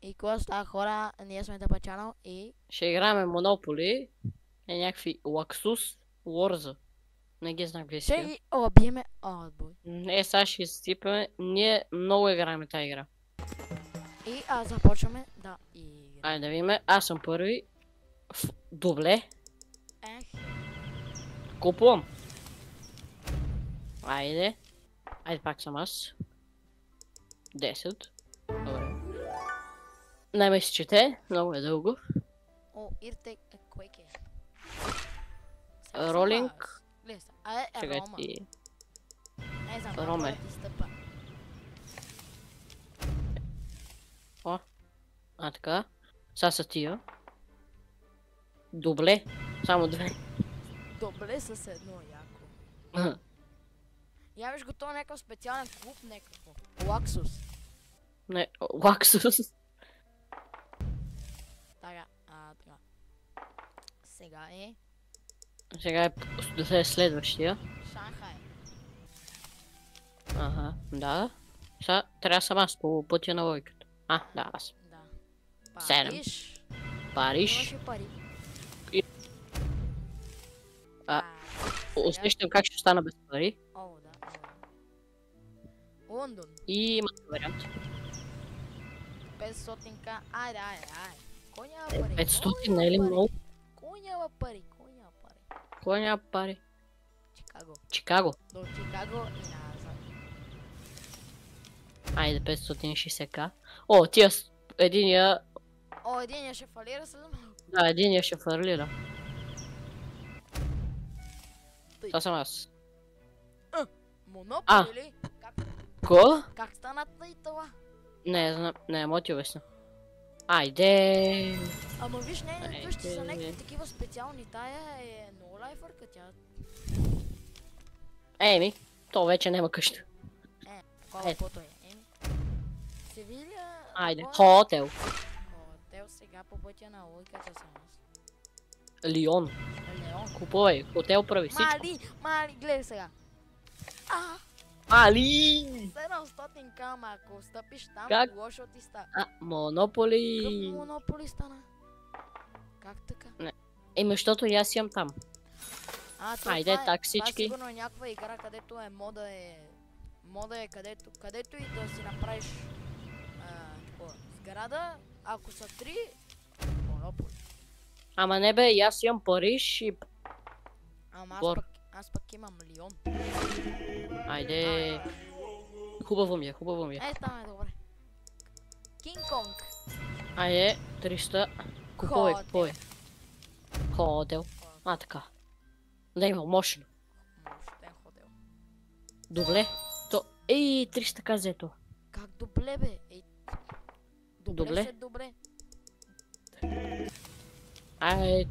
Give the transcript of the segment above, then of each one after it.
И какво става, хора? Ние сме Тъпа Channel и... Ще играем Монополи и някакви Лаксус Лорза. Не ги знам какви Ще си. ги обиеме отбой. Не, сега ще изсипаме. Ние много играем тази игра. И започваме да играем. Айде да видим. Аз съм първи. Дубле. Ех, Купувам. Айде. Айде пак съм аз. 10. Добре. Не ме изчете. Много е дълго. о, ирте, койке. Ролинг. Гледай са. Чакай Рома. ти. Не знам, Роме. колко ти стъпа. О. А така. Сега са тия. Дубле. Само две. Добре с едно яко. Я виж го то някакъв специален клуб някакво. Лаксус. Не, Лаксус. Така, така. Сега е Сега е следващия. Шанхай. Ага, да. Сега трябва съм аз по пътя на логиката. Да, аз. Да. Седем. Париж. Париж. Имаше пари. И- Усещам как ще стана без пари. О, да. Лондон. И има вариант. 500к. Айде. Кой няма пари? 500 не е ли много? Кой няма пари? Кой няма пари? Чикаго. Чикаго. До Чикаго и назад. Айде 560к. О, тия единия... О, единия ще фалира след малко. Да, единия ще фарлира. Това съм аз. Монополи ли? Ко? Как стана и това? Не знам, не, мога ти обясня. Айде. Ама виж, не, къщи са Айде. някакви такива специални. Тая е много лайфърка, тя. Еми, то вече няма къща. Такова каквото е. Севиля... Айде, такова- хотел. Хотел сега по пътя на логиката съм аз. Лион. Леон. Купувай, хотел прави всичко. Мали, гледай сега. Али! 700 кама, ако стъпиш там, Как? лошо ти става. Монополи. Какъв монополи стана? Как така? Еми, защото и аз имам там. То Айде, това так Това всички. сигурно е някаква игра, където е мода е... Мода е където и да си направиш сграда, ако са 3, монополи. Ама не бе, и аз имам Париж и... Ама Бор. аз пък имам Лион. Айде. Хубаво ми е. Там е добре. Кинг Конг. Айде, 300. Купувай. Хотел. Така. Да има мощно. Мощен хотел. Добре. То... 300 казето. Как добре бе? Добре. След добре.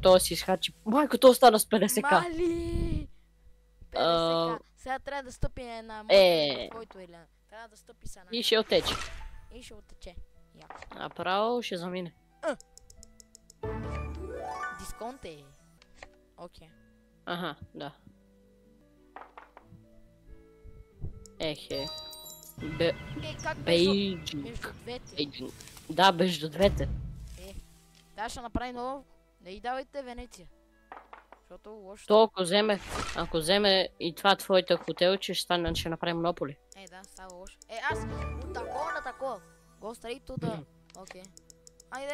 То си изхачи. Майко, то остана с 50к. Мали! 50к. Сега трябва да стъпи на твоето или трябва да стъпи са на... И ще отече. И ще оттече. Направо ще замине. Дисконт е. Окей. Аха, да. Ехе. Как Бейджинг. между двете? Бейджинг. Да, между двете. Да, ще направи ново. Не и давайте Венеция. Защото лошо. То ако вземе и това твоите хотелче, ще направим монополи. Да, става лошо. Аз от такова на такова. Go straight to the... Окей. Айде,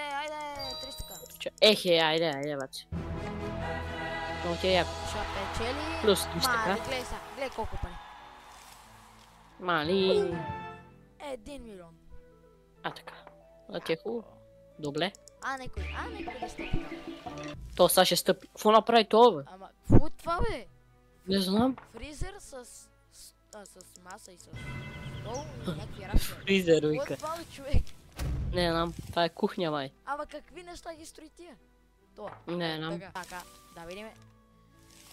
300к. Айде, бачи. Но ти е яко. Ще печели... Плюс 300к. Гледай колко пари. Мали. 1 милион. Така. Ти е хубаво. Добре. Некой да стъпи. То сега ще стъпи. Какво направи това, бе? Ама, какво е това, бе? Не знам. Фризер с маса и с стол и някакви ракети. Фризер, Какво е вика. това, бе, човек? Не знам. Това е кухня, май. Ама какви неща ги строи тия? Това. Не знам. Така, да видиме.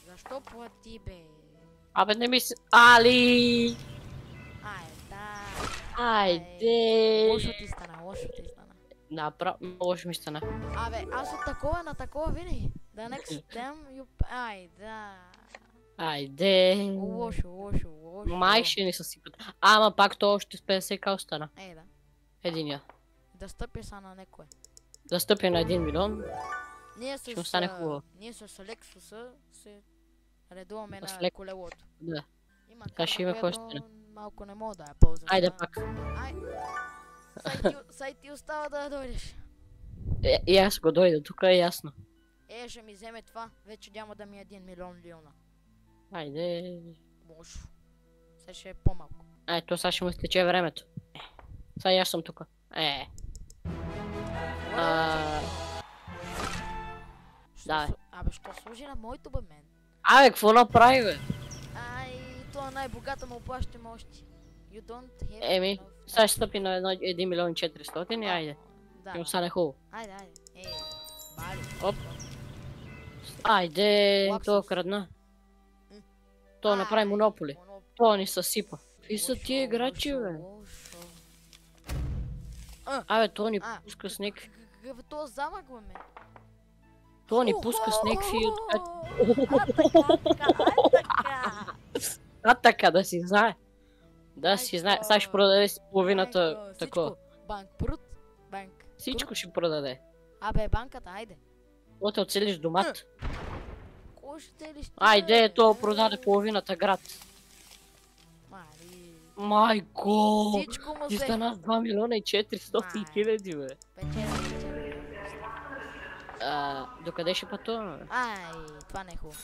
Защо плати, бе? Абе, не ми се... Али! Да. Айде! Лошо ти стана. Направо, лошо ми стана. Аз от такова на такова винаги. The next time you... Айде! Лошо. Май ще ни съсипат. Ама пак то още с 50к остана. Да. Единия. да стъпи са на некое. Да стъпи на 1 милион. Ние Ще му стане хубаво. с Лексуса се редуваме С на Лек- колелото. Да. Има Така ще има която костина. малко не мога да я ползвам. Айде сега. пак. Ай. Сай ти остава да дойдеш. И аз го дойда, тук е ясно. Ще ми вземе това. Вече няма да ми е 1 милион лиона. Айде. Може. Сега ще е по-малко. То сега ще му изтече времето. Сега и аз съм тук. Да, бе. Абе, що служи на моето бе, мен? Абе, какво направи, бе? То е най-богата, му плащаме още. You don't have Еми, enough. сега ще стъпи на 1 милион 400 и айде. Да. Ще му стане хубаво. Айде. Бали. Оп. Айде, Лапсус. то крадна. То направи монополи. То ни съсипа. Какви са тия играчи, бе? Абе, то ни пуска с някакви... Какъв е този замък, бе, мен? То ни пуска с някакви... Така, да си знае. Да си знае. Сега ще продаде си половината такова. Банк прут. Банк. Всичко ще продаде. Абе, банката, айде. То те оцелиш домат. Кой ще целиш ти? Айде, то продаде половината град. Мари. Майко! Всичко му Ти взе. стана с 2 милиона и 400 хиляди, бе. Печели. Докъде ще пътуваме, бе? Това не е хубаво.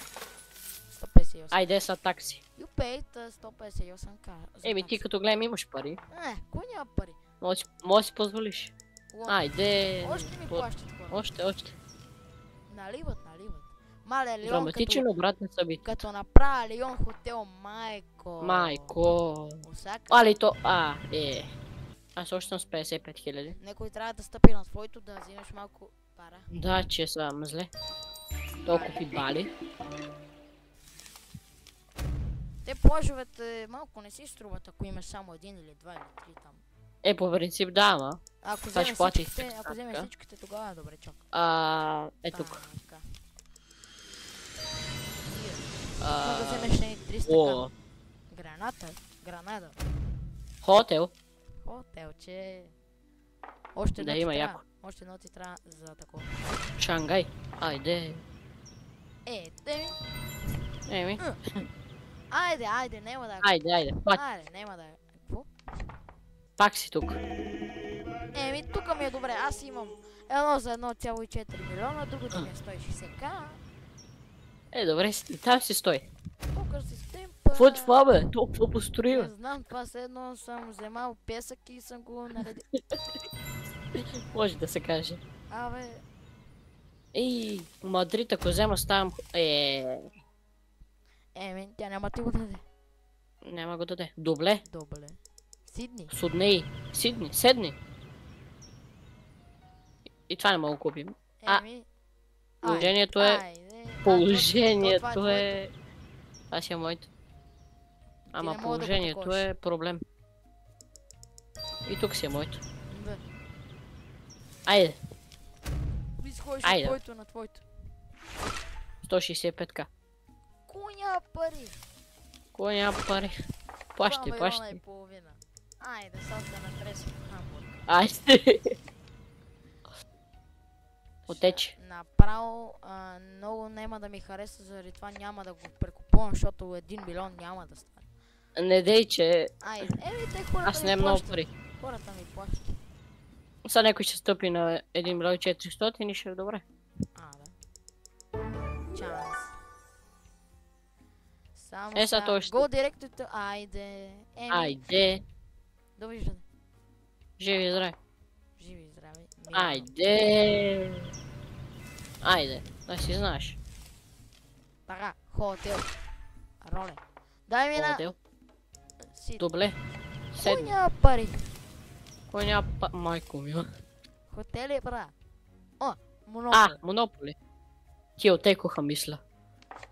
158. Айде са такси. You paid 158к. Еми ти като гледам имаш пари. Кой няма пари? Може да си позволиш. Айде. Още ми плащат хора. Още. Наливат. Мале, Лион Драматичен обрат на събитие. като направя Лион хотел, майко. Майко. Осака. Али то... Аз още съм с 55 хиляди. Некой трябва да стъпи на твоето, да вземеш малко пара. Да, че съм зле. Толкова купи бали. Те плажовете малко не си струват, ако имаш само един или два или три там. По принцип да, ама. Ако Това ще вземеш платиш всичките, такса, ако вземеш така. всичките, тогава добре, чак. Тук. Така. Мога да вземеш не 300 О, Гранада. хотел. Хотелче. Още едно Да, ти има трябва. яко. Още едно ти трябва за такова. Шангай. Айде. Те ми. Еми. Айде, няма да. Айде. Пак, Няма да. Какво? пак си тук. Тук ми е добре. Аз имам едно за 1,4 милиона, другото ми е 160к. Добре, и там си стой. Тук си с темпа. Какво е това, бе? Толкова построи, Не бе. знам, това все едно съм вземал песък и съм го наредил. Може да се каже. Абе, Мадрид, ако взема, ставам... тя няма ти го даде. Няма го даде. Добле. Добре. Сидни. Судней. Седни. И това не мога да купим. Положението е... Положението е... Това си е моето. Ама не мога да го положението таковаш. е проблем. И тук си е моето. Да. Айде. Изходиш Айде. от твоето на твоето. 165к. Кой няма пари? Кой няма пари? 2 Плащай. милиона и половина. Айде, сега се натресвам в Хамбург. Айде. Отече. Направо много няма да ми хареса, заради това няма да го прекупувам, защото 1 милион няма да стане. Не дей, че Айде, те хората аз ми не много плащат. пари. Хората ми плащат. Сега някой ще стъпи на 1 милион 400 и ще е добре. Да. Чанс. Само сега той ще- Го директор, айде. Айде. Довиждане. Живи и здрави. Живи и здрави. Айде. Айде. Да си знаеш. Така, хотел. Роле. Дай ми на... Хотел. Си. Добле. Кой Седни. няма пари? Кой няма майко ми. Хотели, бра. Монополи. Монополи. Ти отекоха, мисля.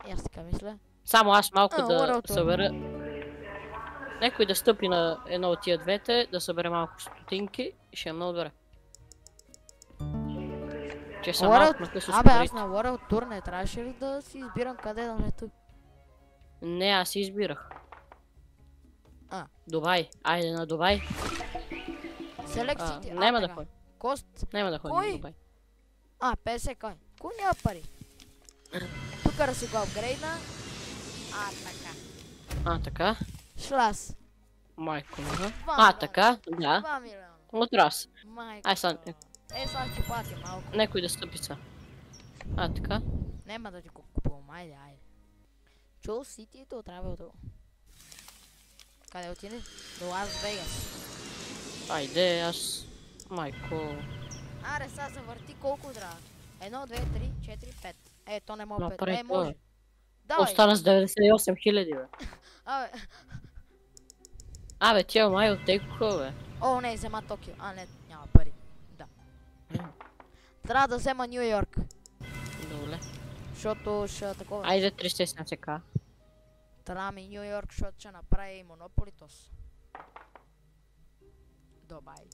И аз така мисля. Само аз малко да Уралто. събера... Някой да стъпи на едно от тия двете, да събере малко стотинки и ще е много добре. Че съм малко на късо с Абе, аз парите. на World Tour не трябваше ли да си избирам къде да лета? Не, аз си избирах. А. Дубай. Айде на Дубай. Select City. Няма да ходя. Кост. Няма да ходим Кой? в Дубай. 50 кой? Кой няма пари? Тук да си го апгрейдна. Така. Така. Шлас. Майко мила. 2 Така, да. 2 милиона. От раз. Майко. Ай, сега Сега ще плати малко. некой да стъпи са. Така. Нема да ти го купувам, айде. Чул Ситито трябва да... Къде отиде? До Лас Вегас. Айде, аз... Майко... Аре, сега се върти колко трябва? 1, 2, 3, 4, 5. То не мога 5. Направи Може. това. Давай. Остана с 98 000, бе. Абе. Абе, тия май оттекоха, бе. О, не, взема Токио. Не, няма пари. Да. Трябва да взема Нью Йорк. Добре. Защото ще такова. Айде 370к. Трябва ми Нью Йорк, защото ще направи Монополитос. Добай.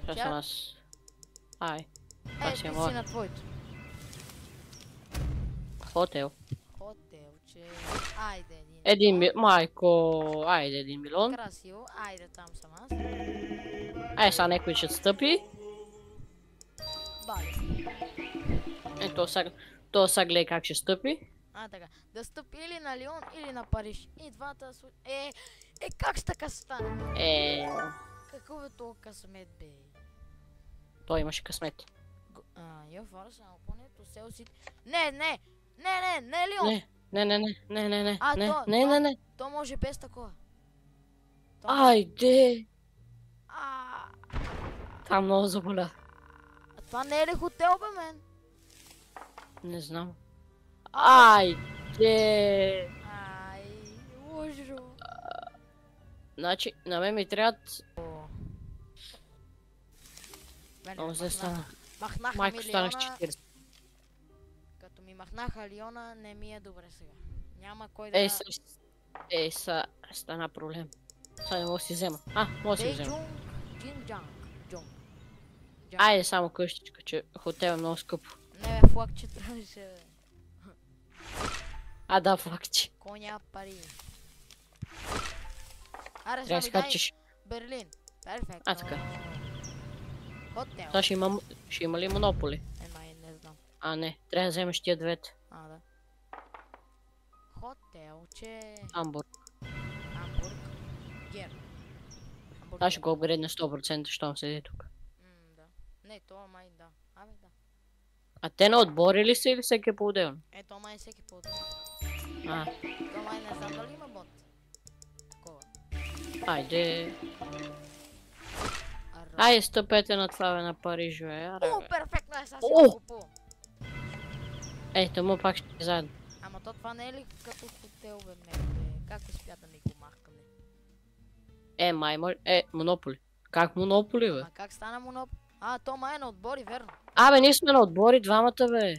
Сега съм аз. Ай. Ти си на твоето. Хотел. Хотелче. Айде, Майко, айде 1 милион. Красиво, айде там съм аз. Ай, сега някой ще стъпи. Бали. То сега гледай как ще стъпи. Така. Да стъпи или на Лион, или на Париж. И двата как ще така стане? Какво бе толкова късмет, бе? Той имаше късмет. Фара само понето се усити. Не, Лион! Не. То може без такова. Айде! Това много заболя. Това не е ли хотел, бе, мен? Не знам. Айде! Лъжо. Значи, на мен ми трябват... Много се стана. Махнаха Майко, ми станах Лиона. 40. Като ми махнаха Лиона, не ми е добре сега. Няма кой да... Стана проблем. Сега не мога да си взема. Мога да си взема. Джунг. Айде само къщичка, че хотел е много скъпо. Не бе, флакче трябваше, бе. Да, флакче. Кой няма пари? Аре, Трябва да сега ми дай скачиш. Берлин. Перфектно. Така. Хотел. Сега ще има ли монополи? Май, не знам. Не. Трябва да вземеш тия двете. Да. Хотелче. Амбург. Гер. Аз ще го апгрейдна 100%, щом седи тук. Да. Не, това май да. Те на отбори ли са или всеки е по-отделно? То май всеки по-отделно. То май не знам дали има бот. Такова. Айде. Айде, стъпете на това, бе, на Париж, бе. Перфектно е, сега си го купувам. Ето му пак ще заедно. Ама това не е ли като хотел, бе, мен, бе? Как успя да ми го махкаме? Монополи. Как Монополи, бе? Как стана Монополи? То май е на отбори, верно. Ние сме на отбори, двамата, бе.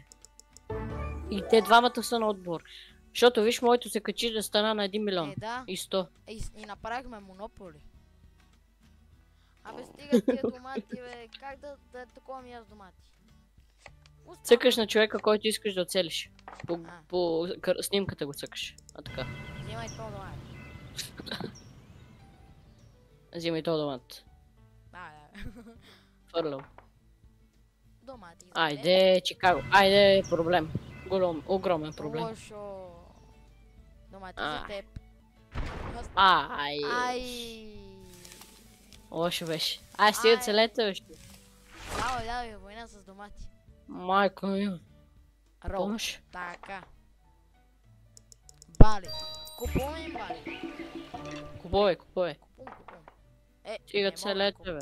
И те двамата са на отбор. Защото виж, моето се качи да стана на 1 милион. Да. И 100. И направихме Монополи. Стига тия домати, бе. Как да е такова ми аз домати? Цъкаш на човека, който искаш да оцелиш. По снимката го цъкаш. Така. Взимай то домати. Взимай то домат. Фърлям. Домати. Айде, Чикаго. Айде, проблем. Огромен проблем. Лошо. Домати за теб. Лошо беше. Стига целете, бе. Давай, война с домати. Майко ми. Помощ. Така. Бали. Купуваме им Бали. Купувай. Купувам. Стига целете, бе.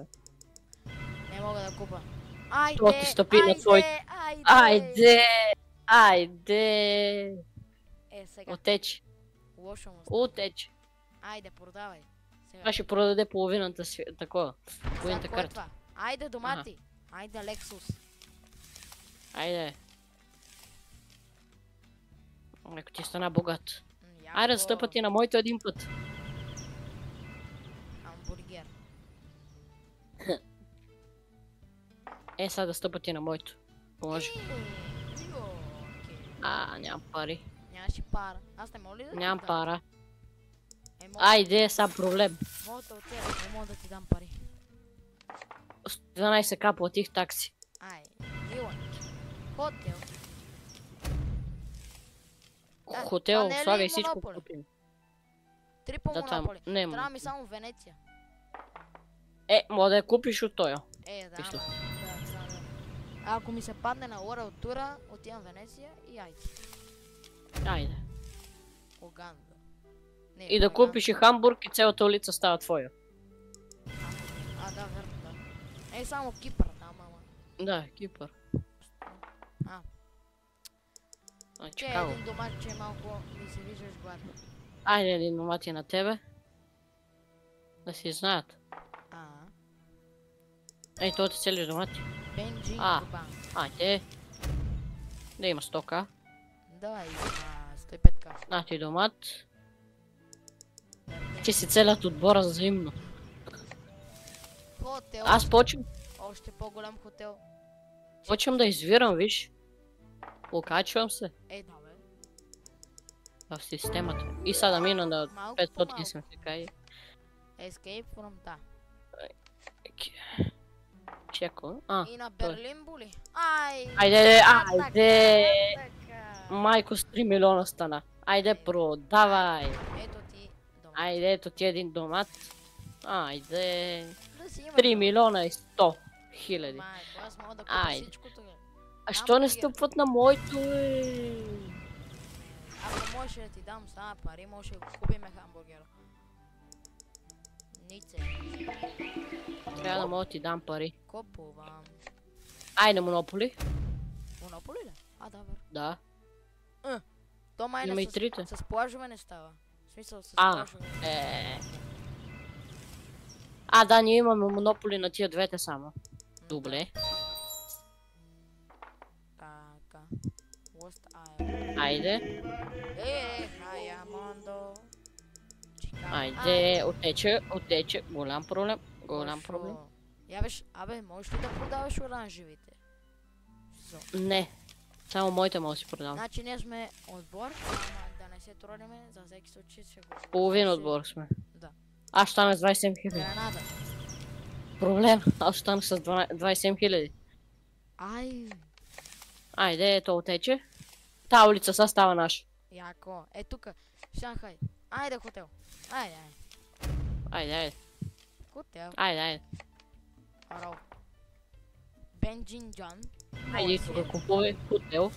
Не мога да купа. То ти стъпи на твоите. Айде. Сега. Отече. Лошо му. Отече. Айде, продавай. Това ще продаде половината си, такова. Половината карта. Айде, домати. Айде, Лексус. Айде. Ако ти стана богат. Айде да стъпа ти на моето един път. Хамбургер. Сега да стъпа ти на моето. Може. Нямам пари. Нямаш и пара. Аз не мога ли да ти Нямам дам? пара. Айде, сега проблем. Мога да отида, не мога да ти дам пари. 12к платих такси. Ай, Илонич. Хотел. Хотел, това не е ли славя всичко Монополи? купим. Три по Да, там, Монополи. не е Трябва ми само Венеция. Мога да я купиш от тоя. Да, Мисля. да. Ако ми се падне на World Tour, отивам в Венеция и айде. Айде. Оганда. Не, И да Оганда. купиш и Хамбург и цялата улица става твоя. Да, верно, да. Само Кипър там, ама. Да, Кипър. Чикаго. Един домат, че малко ми се виждаш гладно. Айде един домат и на тебе. Да си знаят. Ей, това ти цели домати. Бенджин Дубан. Айде. Да има 100к. Да, има 105к. На ти домат. Че си целят отбора взаимно. Хотел. Аз почвам. Още по-голям хотел. Почвам да извирам, виж. Окачвам се Да бе. в системата. И сега да мина на Малко 500 съм се кай. Escape from да. Чеко. И на Берлин боли. Айде. Айде. Майко с 3 милиона стана. Айде, продавай. Ето ти домат. Айде, ето ти един домат. Айде. Да си има 3 милиона и 100 хиляди. Майко, аз мога да купя всичко тогава. А що не стъпват на моето, Ако можеш да ти дам само пари, може да купиме хамбургера. Нице. Трябва да мога да ти дам пари. Купувам. Айде, Монополи. Монополи ли? Да, верно. Да. То май Има и не трите. с плажове не става. В смисъл с А, плажове. Да, ние имаме Монополи на тия двете само. Добре. Така. Lost Island. Айде. Хаямондо. Айде, отече. Голям проблем. Я виж, можеш ли да продаваш оранжевите? Не. Само моите мога да си продам. Значи ние сме отбор, ама да не се тролиме, за всеки случай ще го... Половин отбор сме. Да. Аз ще стана с 27 хиляди. Гранада. Проблем. Аз ще стана с 27 хиляди. Айде, то отече. Та улица са става наша. Яко. Тука. Шанхай. Айде хотел. Айде. Хотел. Айде. Аро. Бенджинджан. Айде, тук купувай хотел.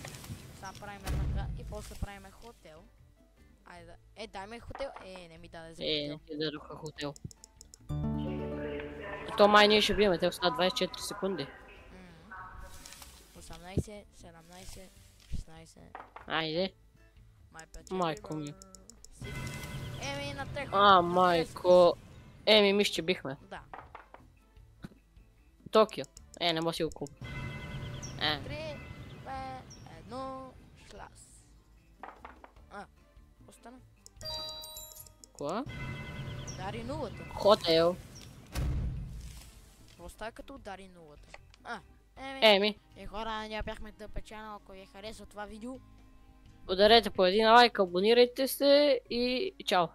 Сега правим така и после правим хотел. Айде. Дай ме хотел. Не ми даде за хотел. Не ти дадоха хотел. То май ние ще биеме, те остават 24 секунди. 18, 17, 16. Айде. Майко ми. На тех. Майко. Мисля, че бихме. Да. Токио. Не може да си го купа. 3, 2, 1, шлас. Остана. Кога? Удари нулата. Хотел. Остава като удари нулата. Хора, ние бяхме да печана, ако ви харесва това видео. Ударете по един лайк, абонирайте се и чао.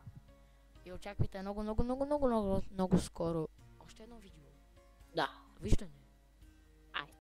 И очаквайте много скоро още едно видео. Да. Виждане.